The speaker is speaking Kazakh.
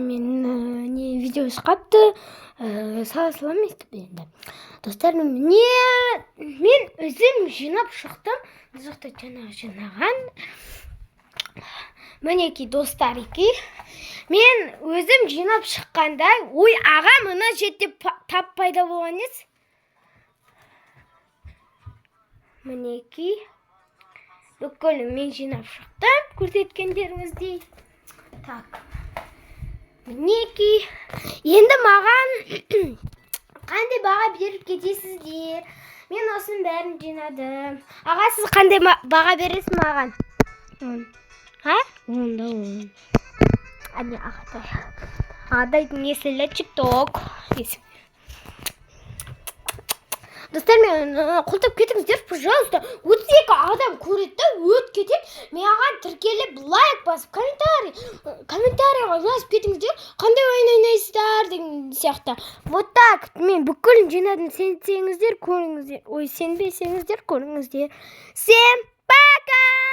мен не видео шығапты, сала салам естіп енді. Достар, мен өзім жинап шықтым. Бұл жақта жаңағы жинаған. Мінекей достар еке. Мен өзім жинап шыққанда, ой, аға мына жерде тап пайда болған ес. Мінекей. Бүкіл мен жинап шықтым, көрсеткендеріңіздей. Так. Мінекей. Енді маған қандай баға беріп кетесіздер? Мен осының бәрін жинадым. Аға, сіз қандай баға бересіз маған? 10. Ха? 10. Әне ағатай. Ағатайдың есілі TikTok. Достар, мен құлтып кетіңіздер, пожалуйста. 32 адам көреді, өт кетеді. Маған тіркеліп, лайк басып, комментарийға жазып кетіңіздер. Қандай ойын ойнайсыздар деген сияқты. Вот так. Мен бүкілін жинадым, сенсеңіздер, көріңіздер. Ой, сенбесеңіздер, көріңіздер. Всем пока!